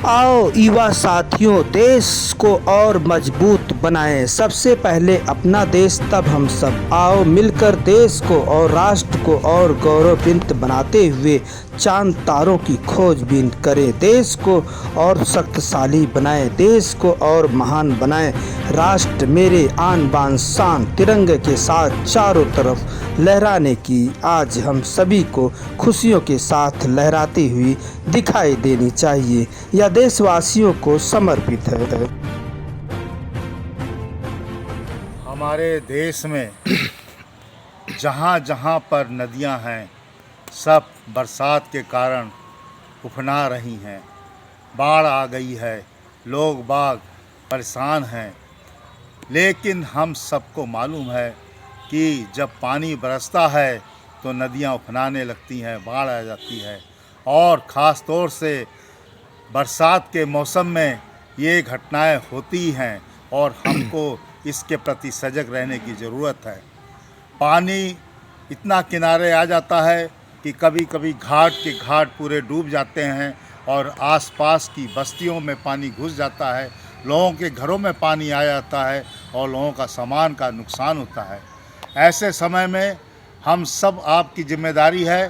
आओ युवा साथियों, देश को और मजबूत बनाएं। सबसे पहले अपना देश, तब हम सब। आओ मिलकर देश को और राष्ट्र को और गौरवान्वित बनाते हुए चांद तारों की खोजबीन करें। देश को और शक्तिशाली बनाएं, देश को और महान बनाएं। राष्ट्र मेरे आन बान शान तिरंगे के साथ चारों तरफ लहराने की आज हम सभी को खुशियों के साथ लहराती हुई दिखाई देनी चाहिए। यह देशवासियों को समर्पित है। हमारे देश में जहाँ जहाँ पर नदियाँ हैं, सब बरसात के कारण उफना रही हैं। बाढ़ आ गई है, लोग बाग परेशान हैं। लेकिन हम सबको मालूम है कि जब पानी बरसता है तो नदियाँ उफनाने लगती हैं, बाढ़ आ जाती है। और ख़ास तौर से बरसात के मौसम में ये घटनाएं होती हैं और हमको इसके प्रति सजग रहने की ज़रूरत है। पानी इतना किनारे आ जाता है कि कभी कभी घाट के घाट पूरे डूब जाते हैं और आसपास की बस्तियों में पानी घुस जाता है, लोगों के घरों में पानी आ जाता है और लोगों का सामान का नुकसान होता है। ऐसे समय में हम सब, आपकी जिम्मेदारी है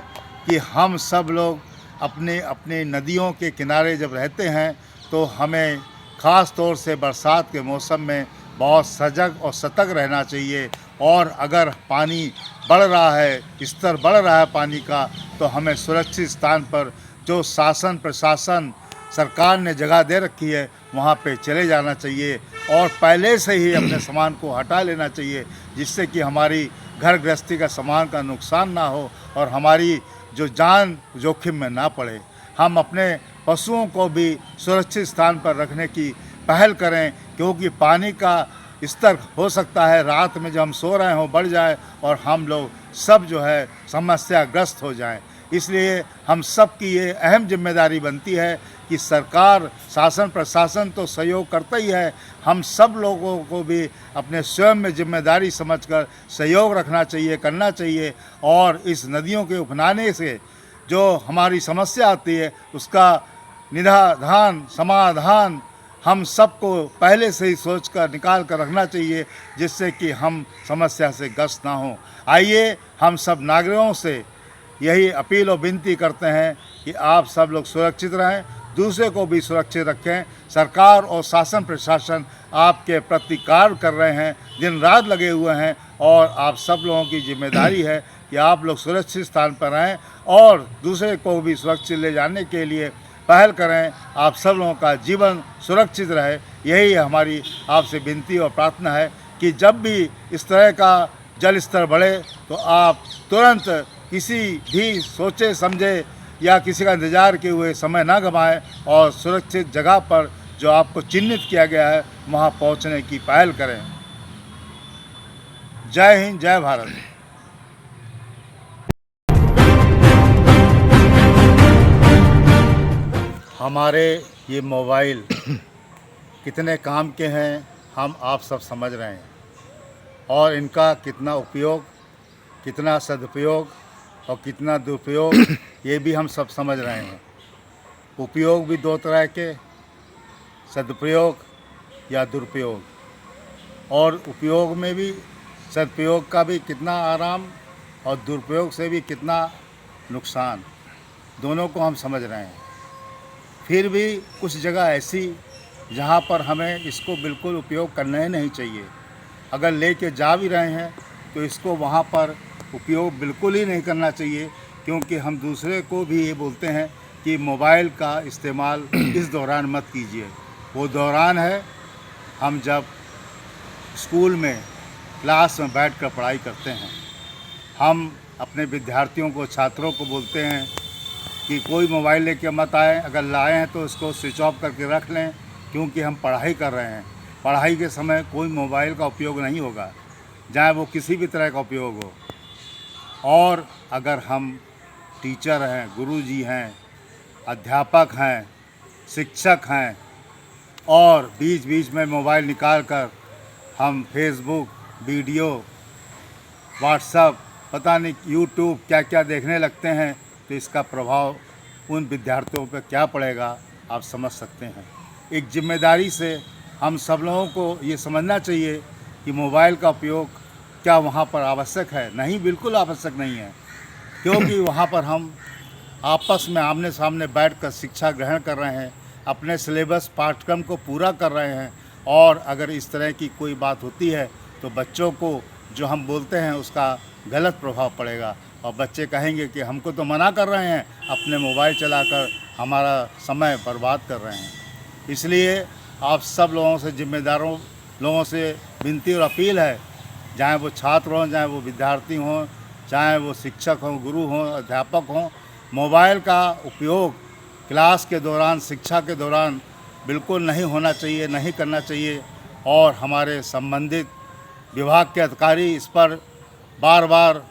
कि हम सब लोग अपने अपने नदियों के किनारे जब रहते हैं तो हमें ख़ास तौर से बरसात के मौसम में बहुत सजग और सतर्क रहना चाहिए। और अगर पानी बढ़ रहा है, स्तर बढ़ रहा है पानी का, तो हमें सुरक्षित स्थान पर जो शासन प्रशासन सरकार ने जगह दे रखी है वहाँ पे चले जाना चाहिए और पहले से ही अपने सामान को हटा लेना चाहिए, जिससे कि हमारी घर गृहस्थी का सामान का नुकसान ना हो और हमारी जो जान जोखिम में ना पड़े। हम अपने पशुओं को भी सुरक्षित स्थान पर रखने की पहल करें, क्योंकि पानी का स्तर हो सकता है रात में जब हम सो रहे हों बढ़ जाए और हम लोग सब जो है समस्याग्रस्त हो जाएं। इसलिए हम सब की ये अहम जिम्मेदारी बनती है कि सरकार शासन प्रशासन तो सहयोग करता ही है, हम सब लोगों को भी अपने स्वयं में जिम्मेदारी समझकर सहयोग रखना चाहिए, करना चाहिए। और इस नदियों के उफनाने से जो हमारी समस्या आती है उसका निराधान समाधान हम सबको पहले से ही सोचकर निकाल कर रखना चाहिए, जिससे कि हम समस्या से ग्रस्त ना हों। आइए हम सब नागरिकों से यही अपील और विनती करते हैं कि आप सब लोग सुरक्षित रहें, दूसरे को भी सुरक्षित रखें। सरकार और शासन प्रशासन आपके प्रति कार्य कर रहे हैं, दिन रात लगे हुए हैं और आप सब लोगों की जिम्मेदारी है कि आप लोग सुरक्षित स्थान पर रहें और दूसरे को भी सुरक्षित ले जाने के लिए पहल करें। आप सब लोगों का जीवन सुरक्षित रहे, यही हमारी आपसे विनती और प्रार्थना है कि जब भी इस तरह का जल स्तर बढ़े तो आप तुरंत किसी भी सोचे समझे या किसी का इंतज़ार किए हुए समय ना गंवाएं और सुरक्षित जगह पर जो आपको चिन्हित किया गया है वहाँ पहुँचने की पहल करें। जय हिंद, जय भारत। हमारे ये मोबाइल कितने काम के हैं हम आप सब समझ रहे हैं और इनका कितना उपयोग, कितना सदुपयोग और कितना दुरुपयोग ये भी हम सब समझ रहे हैं। उपयोग भी दो तरह के, सदुपयोग या दुरुपयोग, और उपयोग में भी सदुपयोग का भी कितना आराम और दुरुपयोग से भी कितना नुकसान, दोनों को हम समझ रहे हैं। फिर भी कुछ जगह ऐसी जहाँ पर हमें इसको बिल्कुल उपयोग करना ही नहीं चाहिए। अगर लेके जा भी रहे हैं तो इसको वहाँ पर उपयोग बिल्कुल ही नहीं करना चाहिए, क्योंकि हम दूसरे को भी ये बोलते हैं कि मोबाइल का इस्तेमाल इस दौरान मत कीजिए। वो दौरान है हम जब स्कूल में क्लास में बैठकर पढ़ाई करते हैं। हम अपने विद्यार्थियों को, छात्रों को बोलते हैं कि कोई मोबाइल लेके मत आए, अगर लाए हैं तो उसको स्विच ऑफ करके रख लें, क्योंकि हम पढ़ाई कर रहे हैं। पढ़ाई के समय कोई मोबाइल का उपयोग नहीं होगा, चाहे वो किसी भी तरह का उपयोग हो। और अगर हम टीचर हैं, गुरुजी हैं, अध्यापक हैं, शिक्षक हैं और बीच बीच में मोबाइल निकाल कर हम फेसबुक, वीडियो, व्हाट्सएप, पता नहीं यूट्यूब क्या क्या देखने लगते हैं, तो इसका प्रभाव उन विद्यार्थियों पर क्या पड़ेगा आप समझ सकते हैं। एक जिम्मेदारी से हम सब लोगों को ये समझना चाहिए कि मोबाइल का उपयोग क्या वहाँ पर आवश्यक है? नहीं, बिल्कुल आवश्यक नहीं है, क्योंकि वहाँ पर हम आपस में आमने सामने बैठकर शिक्षा ग्रहण कर रहे हैं, अपने सिलेबस पाठ्यक्रम को पूरा कर रहे हैं। और अगर इस तरह की कोई बात होती है तो बच्चों को जो हम बोलते हैं उसका गलत प्रभाव पड़ेगा और बच्चे कहेंगे कि हमको तो मना कर रहे हैं, अपने मोबाइल चलाकर हमारा समय बर्बाद कर रहे हैं। इसलिए आप सब लोगों से, जिम्मेदारों लोगों से विनती और अपील है, चाहे वो छात्र हों, चाहे वो विद्यार्थी हों, चाहे वो शिक्षक हों, गुरु हों, अध्यापक हों, मोबाइल का उपयोग क्लास के दौरान, शिक्षा के दौरान बिल्कुल नहीं होना चाहिए, नहीं करना चाहिए। और हमारे संबंधित विभाग के अधिकारी इस पर बार बार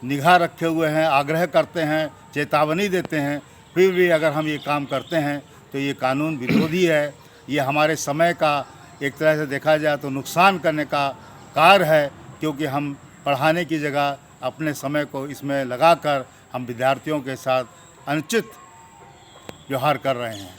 निगाह रखे हुए हैं, आग्रह करते हैं, चेतावनी देते हैं। फिर भी अगर हम ये काम करते हैं तो ये कानून विरोधी है। ये हमारे समय का एक तरह से देखा जाए तो नुकसान करने का कार्य है, क्योंकि हम पढ़ाने की जगह अपने समय को इसमें लगाकर हम विद्यार्थियों के साथ अनुचित व्यवहार कर रहे हैं।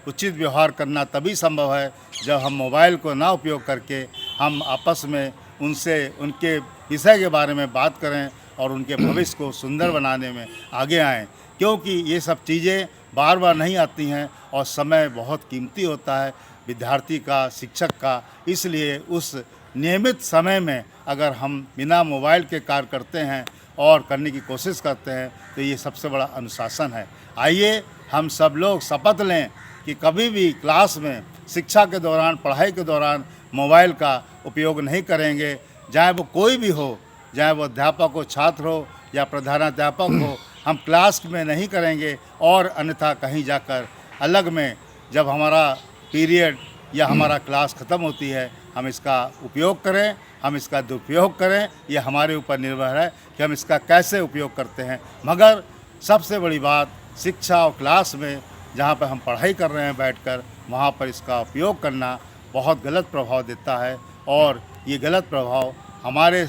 उचित व्यवहार करना तभी संभव है जब हम मोबाइल को ना उपयोग करके हम आपस में उनसे उनके विषय के बारे में बात करें और उनके भविष्य को सुंदर बनाने में आगे आएँ, क्योंकि ये सब चीज़ें बार बार नहीं आती हैं और समय बहुत कीमती होता है विद्यार्थी का, शिक्षक का। इसलिए उस नियमित समय में अगर हम बिना मोबाइल के कार्य करते हैं और करने की कोशिश करते हैं तो ये सबसे बड़ा अनुशासन है। आइए हम सब लोग शपथ लें कि कभी भी क्लास में, शिक्षा के दौरान, पढ़ाई के दौरान मोबाइल का उपयोग नहीं करेंगे, चाहे वो कोई भी हो, चाहे वो अध्यापक हो, छात्र हो या प्रधानाध्यापक हो। हम क्लास में नहीं करेंगे और अन्यथा कहीं जाकर अलग में जब हमारा पीरियड या हमारा क्लास ख़त्म होती है हम इसका उपयोग करें, हम इसका दुरुपयोग करें। यह हमारे ऊपर निर्भर है कि हम इसका कैसे उपयोग करते हैं। मगर सबसे बड़ी बात, शिक्षा और क्लास में जहाँ पर हम पढ़ाई कर रहे हैं बैठकर, वहाँ पर इसका उपयोग करना बहुत गलत प्रभाव देता है और ये गलत प्रभाव हमारे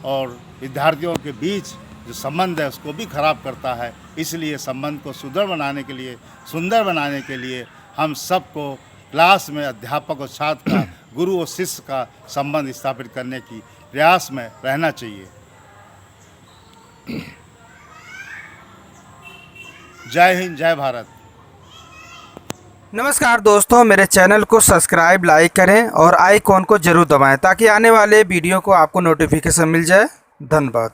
और विद्यार्थियों के बीच जो संबंध है उसको भी ख़राब करता है। इसलिए संबंध को सुंदर बनाने के लिए हम सबको क्लास में अध्यापक और छात्र का, गुरु और शिष्य का संबंध स्थापित करने की प्रयास में रहना चाहिए। जय हिंद, जय भारत। नमस्कार दोस्तों, मेरे चैनल को सब्सक्राइब, लाइक करें और आइकॉन को ज़रूर दबाएं ताकि आने वाले वीडियो को आपको नोटिफिकेशन मिल जाए। धन्यवाद।